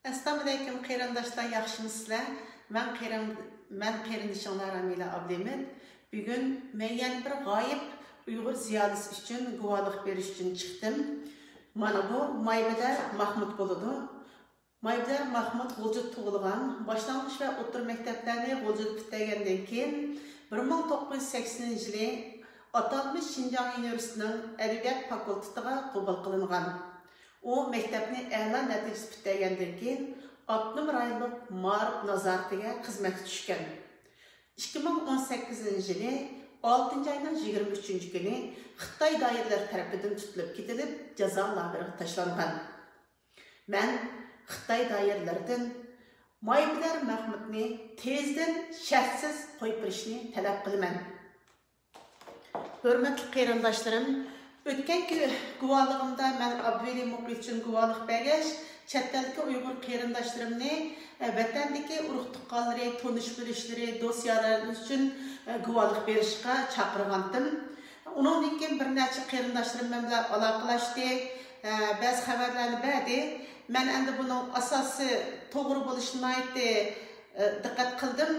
Assalamu alaykum qarindoshlar, yaxshimisizlar? Men qarindishinglar Amila Abdemir. Bugun men yana bir g'oyib Uyg'ur ziyolisi uchun guvohlik berish uchun chiqdim. Mana bu Maybadar Mahmud bo'ladi. Maybadar Mahmud G'uljut tug'ilgan, boshlang'ich va o'rta maktablarni G'uljut bitirgandan keyin 1980-yili atalmış Şinjan Üniversitesining Adabiyot fakultetiga qabul qilingan. O maktabni a'lo natijasi bitirgandan keyin Abdum rayonlik Ma'rif nazoratiga xizmatga tushgan. 2018-yili 6-oyning 23-kuni Xitoy doiralari tomonidan tutilib ketilib, jazo lageriga tashlangan. Men Xitoy doiralaridan Maybadar Mahmudni tezdan shartsiz qo'yib berishni talab qilaman. Hurmatli qarindoshlarim, o'tgan guvohligimda men Abduveli Muqil uchun guvohlik bergach, chet eldagi Uyg'ur qarindoshlarimni vatandagi urug' tuqqanlari, tonish bilishlari, do'stlarim uchun guvohlik berishga chaqirgandim. Undan keyin bir necha qarindoshlarim bilan aloqalashdi, ba'zi xabarlarni berdi. Men endi buning asosi to'g'ri bo'lishini diqqat qildim.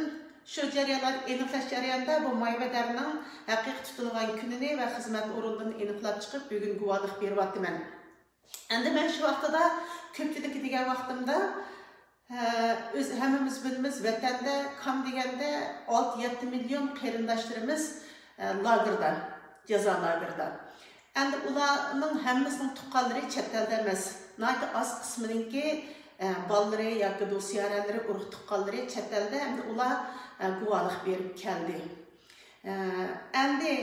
Şu jarayonlar aniqlash jarayonida bu Maybadarning haqiqiy tutilgan kunini va xizmat o'rnidan aniqlab chiqib, bugun guvohlik beryapman. Endi men shu vaqtida ko'pchilik degan vaqtimda o'z hammamiz bilamiz, vatanda kam deganda 6-7 million qarindoshlarimiz lagerda, jazo lagerida. Endi ularning hammasining tuqqanlari chet elda emas. Nayta az qismininki balları yoki do'stlarlari, urug' tuqqanlari chet elda, endi ular guvohlik berib keldi. Endi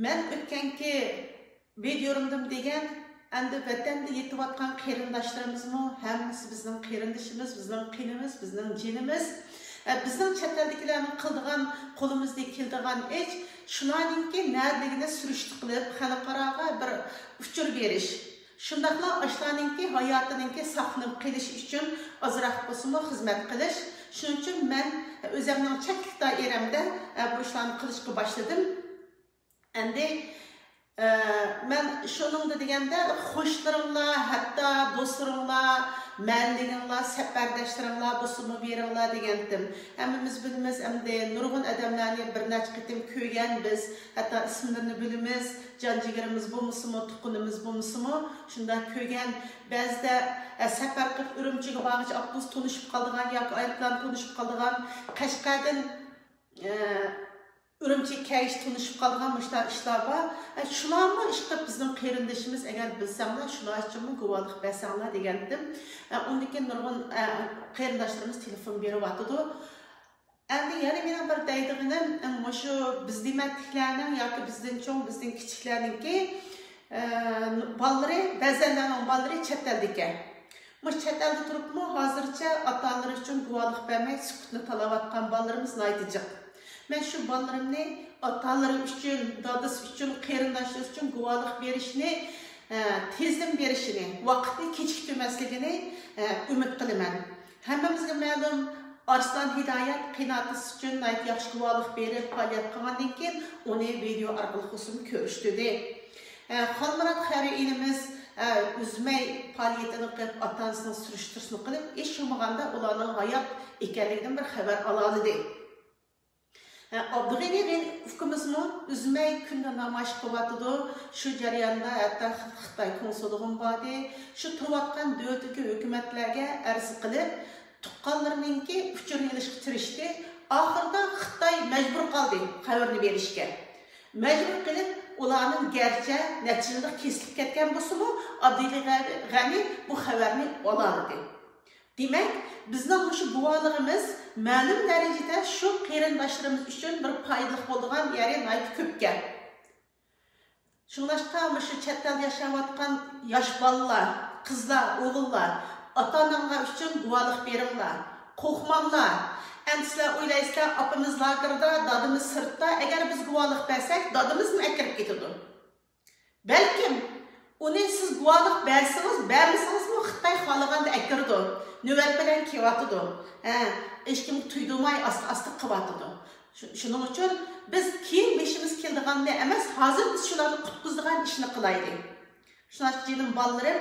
men o'tganki videomda degan, endi vatanda yetayotgan qarindoshlarimizmi, hammasi bizning qarindishimiz, bizning qinimiz, bizning jinimiz. Bizning chet eldagilarning qildigan, qo'limizda keldigan ish shularningki nadaligini surishti qilib, xalqaroga bir uchur berish. Shundaqla ashlarningki hayotiningki saqlanib qolish uchun ozroq bo'lsa xizmat qilish. Shuning uchun men o'zimning cheklik doiramda bu ishlarni qilishga boshladim. Endi men shuningda deganda xo'shlaringlar, hatto do'stlaringlar, ma'lilinglar, safardoshlarlar bo'lsa beringlar degandim. Hammamiz bilamiz, endi nurg'un odamlarni bir necha qitim ko'rgan biz, hatto ismlarini bilamiz, jon-jigarimiz bo'lmasimi, tuqqunimiz bo'lmasimi, shunda ko'rgan. Ba'zida safar qilib Urumchiga borg'ich avtobus tunishib qoldigan yoki aeroplan tunishib qoldigan, Qashqardan Urumchiga kelib tunishib qolgan ishlar bor. Shularni ishqib bizning qarindishimiz, agar bilsanglar, shular uchun guvohlik bersanglar degandim. Undan keyin nurg'un qarindoshlarimiz telefon beryapti. Endi yana meni bir deydiganim, shu biz demakliklarning yoki bizdan cho'ng, bizdan kichiklarningki bolalari, ba'zanlarning bolalari chet elda ekan. Mush chet elda turibmi, hozircha ota-onalar uchun guvohlik bermay sukutni talayotgan bolalarimiz naytijiq. Men shu bolalarimni ota-onalari uchun, dadasi uchun, qarindoshlar uchun guvohlik berishni, tezdan berishini, vaqtni kechiktirmasligini umid qilaman. Hammamizga ma'lum, Arslan Hidoyat qinoatisi uchun yaxshi guvohlik berib faoliyat qilgandan keyin uni video orqali xusun ko'rishdi. Xolmurod Xariinimiz uzmay faoliyatini qilib, ota-onasining surishtirishini qilib, ish shumaganda ularning hayot ekanligidan bir xabar oladi. Abdug'ani hukumimizmi uzmay kunda namoyish qilyapti. Shu jarayonda hatto Xitoy konsullig'im bordi. Shu turayotgan davlatdagi hukumatlarga arz qilib, tuqqanlarningki uchur ilishga tirishdi. Oxirida Xitoy majbur qildi xabarni berishga. Majbur qilib, ularning garchi natijada kesilib ketgan bo'lsa-mu, Abduli G'ani bu xabarni oladi. Demak, bizning shu guvohligimiz ma'lum darajada shu qarindoshlarimiz uchun bir foydali bo'lgan, ya'ni nayt ko'pga. Shunlashqa shu chet elda yashayotgan yosh bolalar, qizlar, o'g'illar, ota-onalar uchun guvohlik beringlar. Qo'rqmanglar. Endi sizlar o'ylaysizlar, opamiz lagerda, dadimiz sirtda, agar biz guvohlik bersak, dadimizni akirib ketadi. Balkim uni siz guvohlik bersangiz, bermasangiz-mi Xitoy xohlaganda akirdi. Növbət bilan kelyapti. Hech kim tuydurmay asta qilyapti. Shuning uchun biz keyin beshimiz keldiganda emas, hozir biz shularni qutqizadigan ishni qilaylik. Shuning uchun bolalarim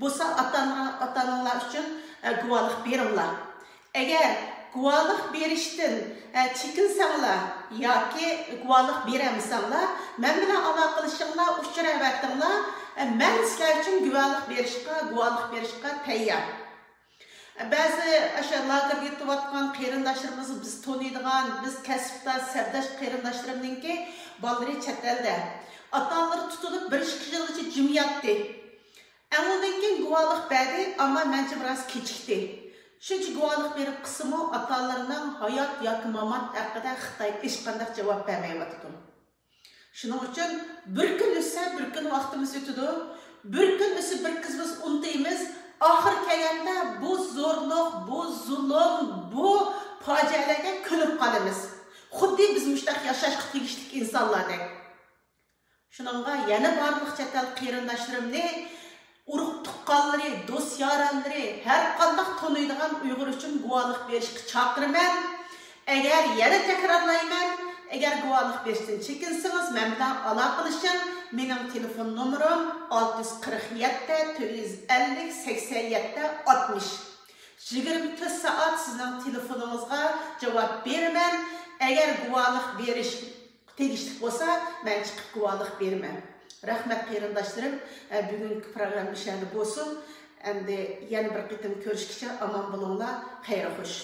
bo'lsa ota-onalar uchun guvohlik beringlar. Agar guvohlik berishdan chekinsanglar yoki guvohlik beramisanglar, men bilan aloqa qilishinglar, uchrayvertinglar. Men sizlar uchun guvohlik berishga tayyor. Ba'zi o'sha lagerga ketayotgan qarindoshlarimiz, biz taniydigan, biz kasbda savdosh qarindoshlarimningki bolalari chet elda. Ota-onalar tutilib 1-2 yilgacha jim yotdi. Ondan keyin guvohlik berdi, ammo mencha biroz kechikdi. Shuncha guvohlik berib qismi ota-onalarning hayot yoki mamat haqida Xitoy hech qanday javob bermayapti. Shuning uchun bir kun o'tsa, bir kun vaqtimiz o'tadi. Bir kun o'tsa, bir kun biz unutamiz. Oxir kelganda bu zo'rliq, bu zulm, bu fojialarga kulib qolamiz. Xuddi biz mushtaq yashashga tegishli insonlardek. Shuningga yana barliq chet el qarindoshlarimni urug' tuqqanlari, do'st yoronlari, har qanday taniydigan Uyg'ur uchun guvohlik berishga chaqiraman. Agar yana takrorlayman, agar guvohlik berishdan chekinsangiz, men bilan aloqa qilishing. Mening telefon nomerim 647 450 87 60. 24 soat sizning telefoningizga javob beraman. Agar guvohlik berish tegishli bo'lsa, men chiqib guvohlik beraman. Rahmat qarindoshlarim, bugungi program ishanda bo'lsin. Endi yana bir qitim ko'rishguncha omon bo'linglar, xayr xo'sh.